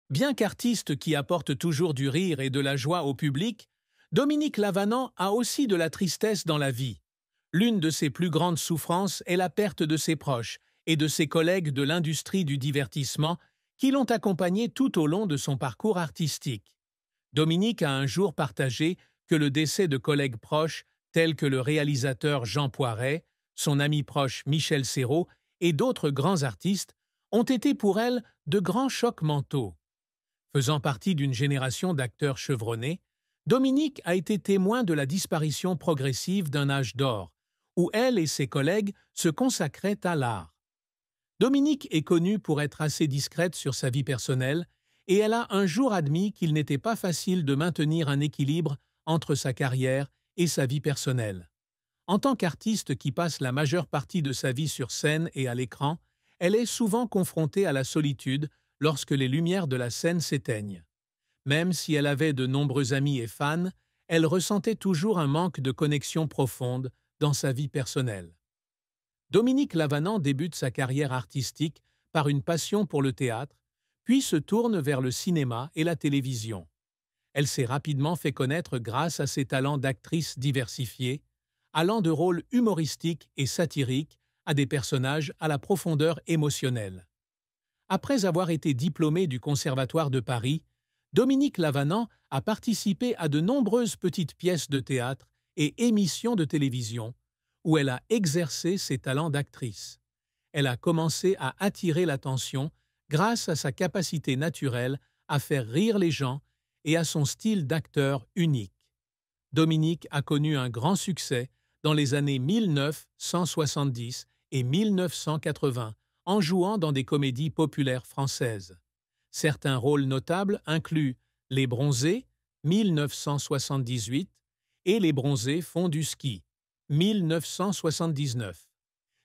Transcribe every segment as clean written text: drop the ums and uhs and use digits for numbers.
Bien qu'artiste qui apporte toujours du rire et de la joie au public, Dominique Lavanant a aussi de la tristesse dans la vie. L'une de ses plus grandes souffrances est la perte de ses proches et de ses collègues de l'industrie du divertissement qui l'ont accompagné tout au long de son parcours artistique. Dominique a un jour partagé que le décès de collègues proches tels que le réalisateur Jean Poiret, son ami proche Michel Serrault et d'autres grands artistes ont été pour elle de grands chocs mentaux. Faisant partie d'une génération d'acteurs chevronnés, Dominique a été témoin de la disparition progressive d'un âge d'or, où elle et ses collègues se consacraient à l'art. Dominique est connue pour être assez discrète sur sa vie personnelle, et elle a un jour admis qu'il n'était pas facile de maintenir un équilibre entre sa carrière et sa vie personnelle. En tant qu'artiste qui passe la majeure partie de sa vie sur scène et à l'écran, elle est souvent confrontée à la solitude lorsque les lumières de la scène s'éteignent. Même si elle avait de nombreux amis et fans, elle ressentait toujours un manque de connexion profonde dans sa vie personnelle. Dominique Lavanant débute sa carrière artistique par une passion pour le théâtre, puis se tourne vers le cinéma et la télévision. Elle s'est rapidement fait connaître grâce à ses talents d'actrice diversifiés, allant de rôles humoristiques et satiriques à des personnages à la profondeur émotionnelle. Après avoir été diplômée du Conservatoire de Paris, Dominique Lavanant a participé à de nombreuses petites pièces de théâtre et émissions de télévision, où elle a exercé ses talents d'actrice. Elle a commencé à attirer l'attention grâce à sa capacité naturelle à faire rire les gens et à son style d'acteur unique. Dominique a connu un grand succès dans les années 1970 et 1980 en jouant dans des comédies populaires françaises. Certains rôles notables incluent Les Bronzés, 1978, et Les Bronzés font du ski, 1979.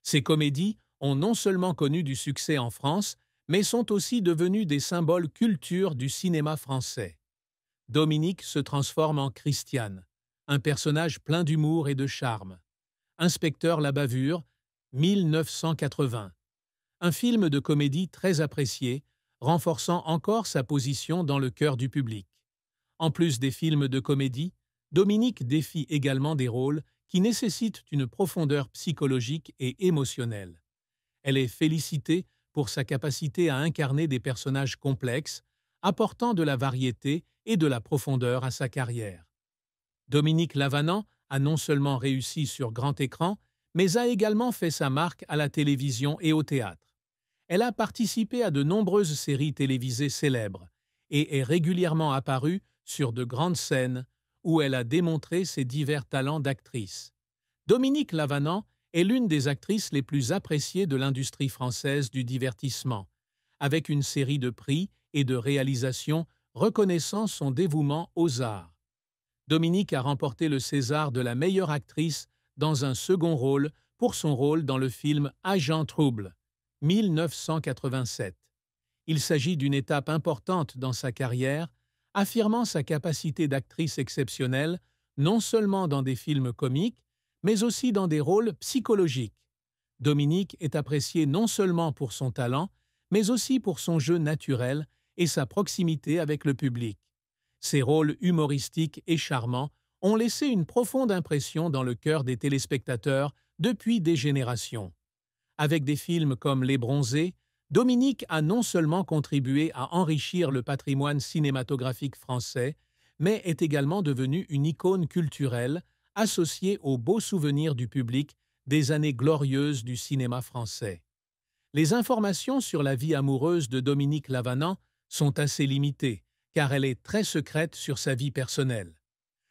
Ces comédies ont non seulement connu du succès en France, mais sont aussi devenues des symboles culture du cinéma français. Dominique se transforme en Christiane, un personnage plein d'humour et de charme. Inspecteur la bavure, 1980. Un film de comédie très apprécié, renforçant encore sa position dans le cœur du public. En plus des films de comédie, Dominique défie également des rôles qui nécessitent une profondeur psychologique et émotionnelle. Elle est félicitée pour sa capacité à incarner des personnages complexes, apportant de la variété et de la profondeur à sa carrière. Dominique Lavanant a non seulement réussi sur grand écran, mais a également fait sa marque à la télévision et au théâtre. Elle a participé à de nombreuses séries télévisées célèbres et est régulièrement apparue sur de grandes scènes où elle a démontré ses divers talents d'actrice. Dominique Lavanant est l'une des actrices les plus appréciées de l'industrie française du divertissement, avec une série de prix et de réalisations reconnaissant son dévouement aux arts. Dominique a remporté le César de la meilleure actrice dans un second rôle pour son rôle dans le film Agent Trouble, 1987. Il s'agit d'une étape importante dans sa carrière, affirmant sa capacité d'actrice exceptionnelle non seulement dans des films comiques, mais aussi dans des rôles psychologiques. Dominique est appréciée non seulement pour son talent, mais aussi pour son jeu naturel et sa proximité avec le public. Ses rôles humoristiques et charmants ont laissé une profonde impression dans le cœur des téléspectateurs depuis des générations. Avec des films comme Les Bronzés, Dominique a non seulement contribué à enrichir le patrimoine cinématographique français, mais est également devenue une icône culturelle associée aux beaux souvenirs du public des années glorieuses du cinéma français. Les informations sur la vie amoureuse de Dominique Lavanant sont assez limitées, car elle est très secrète sur sa vie personnelle.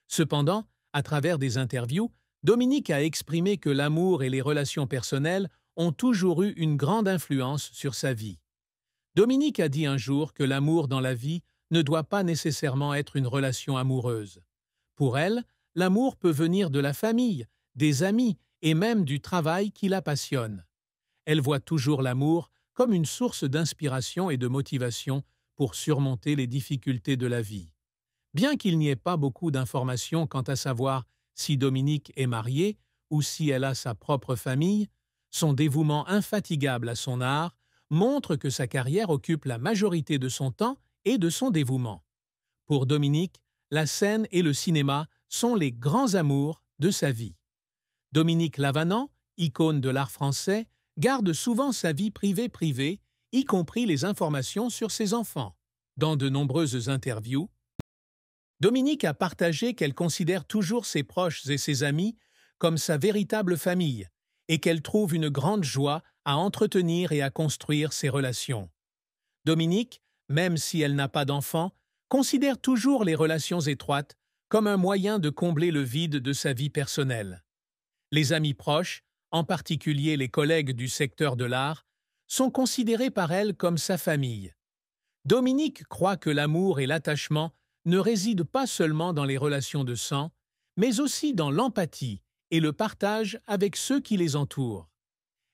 Cependant, à travers des interviews, Dominique a exprimé que l'amour et les relations personnelles ont toujours eu une grande influence sur sa vie. Dominique a dit un jour que l'amour dans la vie ne doit pas nécessairement être une relation amoureuse. Pour elle, l'amour peut venir de la famille, des amis et même du travail qui la passionne. Elle voit toujours l'amour comme une source d'inspiration et de motivation pour surmonter les difficultés de la vie. Bien qu'il n'y ait pas beaucoup d'informations quant à savoir si Dominique est mariée ou si elle a sa propre famille, son dévouement infatigable à son art montre que sa carrière occupe la majorité de son temps et de son dévouement. Pour Dominique, la scène et le cinéma sont les grands amours de sa vie. Dominique Lavanant, icône de l'art français, garde souvent sa vie privée, y compris les informations sur ses enfants. Dans de nombreuses interviews, Dominique a partagé qu'elle considère toujours ses proches et ses amis comme sa véritable famille et qu'elle trouve une grande joie à entretenir et à construire ces relations. Dominique, même si elle n'a pas d'enfant, considère toujours les relations étroites comme un moyen de combler le vide de sa vie personnelle. Les amis proches, en particulier les collègues du secteur de l'art, sont considérés par elle comme sa famille. Dominique croit que l'amour et l'attachement ne résident pas seulement dans les relations de sang, mais aussi dans l'empathie et le partage avec ceux qui les entourent.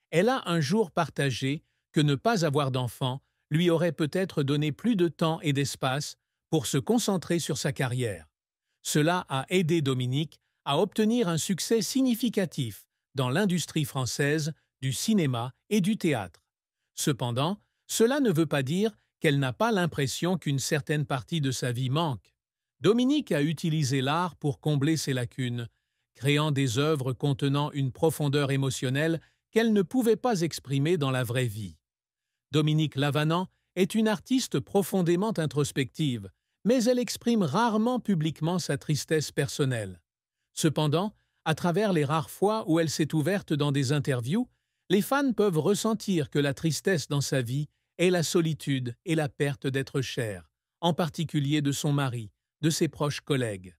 Elle a un jour partagé que ne pas avoir d'enfant lui aurait peut-être donné plus de temps et d'espace pour se concentrer sur sa carrière. Cela a aidé Dominique à obtenir un succès significatif dans l'industrie française du cinéma et du théâtre. Cependant, cela ne veut pas dire qu'elle n'a pas l'impression qu'une certaine partie de sa vie manque. Dominique a utilisé l'art pour combler ses lacunes, créant des œuvres contenant une profondeur émotionnelle qu'elle ne pouvait pas exprimer dans la vraie vie. Dominique Lavanant est une artiste profondément introspective, mais elle exprime rarement publiquement sa tristesse personnelle. Cependant, à travers les rares fois où elle s'est ouverte dans des interviews, les fans peuvent ressentir que la tristesse dans sa vie est la solitude et la perte d'être cher, en particulier de son mari, de ses proches collègues.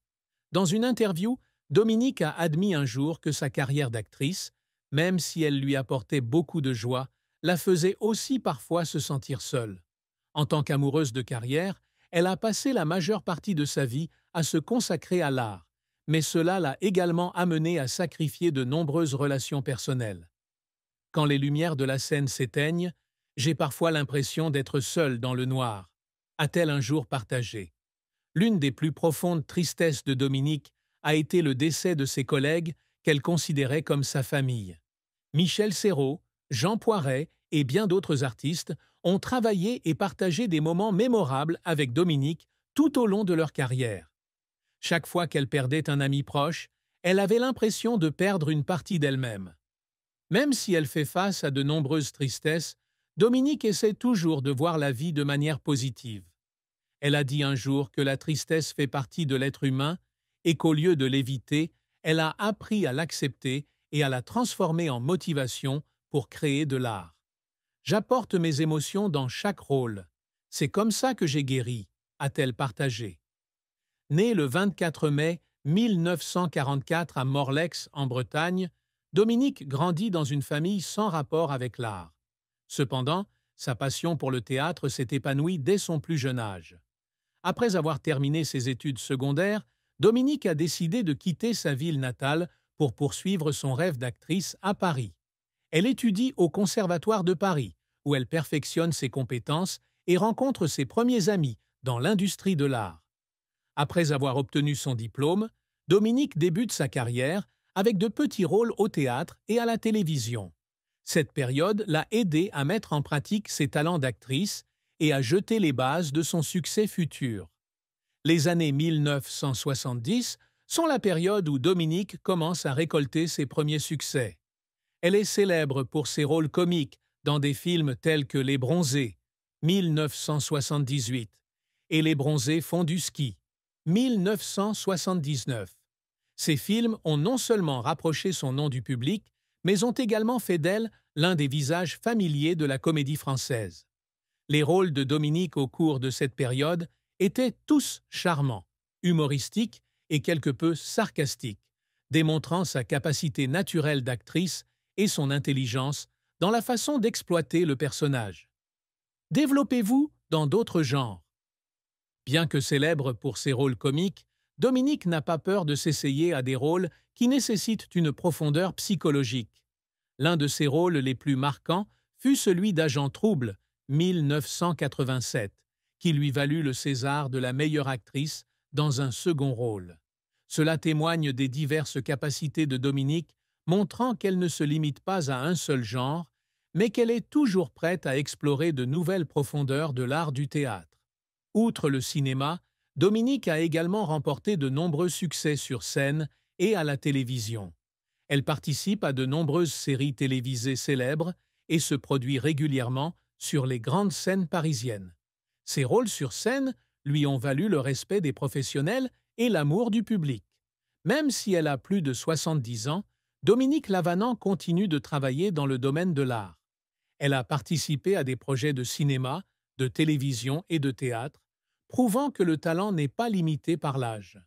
Dans une interview, Dominique a admis un jour que sa carrière d'actrice, même si elle lui apportait beaucoup de joie, la faisait aussi parfois se sentir seule. En tant qu'amoureuse de carrière, elle a passé la majeure partie de sa vie à se consacrer à l'art, mais cela l'a également amenée à sacrifier de nombreuses relations personnelles. Quand les lumières de la scène s'éteignent, j'ai parfois l'impression d'être seule dans le noir, a-t-elle un jour partagé. L'une des plus profondes tristesses de Dominique a été le décès de ses collègues qu'elle considérait comme sa famille. Michel Serrault, Jean Poiret et bien d'autres artistes ont travaillé et partagé des moments mémorables avec Dominique tout au long de leur carrière. Chaque fois qu'elle perdait un ami proche, elle avait l'impression de perdre une partie d'elle-même. Même si elle fait face à de nombreuses tristesses, Dominique essaie toujours de voir la vie de manière positive. Elle a dit un jour que la tristesse fait partie de l'être humain et qu'au lieu de l'éviter, elle a appris à l'accepter et à la transformer en motivation pour créer de l'art. J'apporte mes émotions dans chaque rôle. C'est comme ça que j'ai guéri, a-t-elle partagé. Née le 24 mai 1944 à Morlex, en Bretagne, Dominique grandit dans une famille sans rapport avec l'art. Cependant, sa passion pour le théâtre s'est épanouie dès son plus jeune âge. Après avoir terminé ses études secondaires, Dominique a décidé de quitter sa ville natale pour poursuivre son rêve d'actrice à Paris. Elle étudie au Conservatoire de Paris, où elle perfectionne ses compétences et rencontre ses premiers amis dans l'industrie de l'art. Après avoir obtenu son diplôme, Dominique débute sa carrière avec de petits rôles au théâtre et à la télévision. Cette période l'a aidée à mettre en pratique ses talents d'actrice et à jeter les bases de son succès futur. Les années 1970 sont la période où Dominique commence à récolter ses premiers succès. Elle est célèbre pour ses rôles comiques dans des films tels que Les Bronzés, 1978, et Les Bronzés font du ski, 1979. Ces films ont non seulement rapproché son nom du public, mais ont également fait d'elle l'un des visages familiers de la comédie française. Les rôles de Dominique au cours de cette période étaient tous charmants, humoristiques et quelque peu sarcastiques, démontrant sa capacité naturelle d'actrice et son intelligence dans la façon d'exploiter le personnage. Développez-vous dans d'autres genres. Bien que célèbre pour ses rôles comiques, Dominique n'a pas peur de s'essayer à des rôles qui nécessitent une profondeur psychologique. L'un de ses rôles les plus marquants fut celui d'Agent Trouble, 1987, qui lui valut le César de la meilleure actrice dans un second rôle. Cela témoigne des diverses capacités de Dominique, montrant qu'elle ne se limite pas à un seul genre, mais qu'elle est toujours prête à explorer de nouvelles profondeurs de l'art du théâtre. Outre le cinéma, Dominique a également remporté de nombreux succès sur scène et à la télévision. Elle participe à de nombreuses séries télévisées célèbres et se produit régulièrement sur les grandes scènes parisiennes. Ses rôles sur scène lui ont valu le respect des professionnels et l'amour du public. Même si elle a plus de 70 ans, Dominique Lavanant continue de travailler dans le domaine de l'art. Elle a participé à des projets de cinéma, de télévision et de théâtre, prouvant que le talent n'est pas limité par l'âge.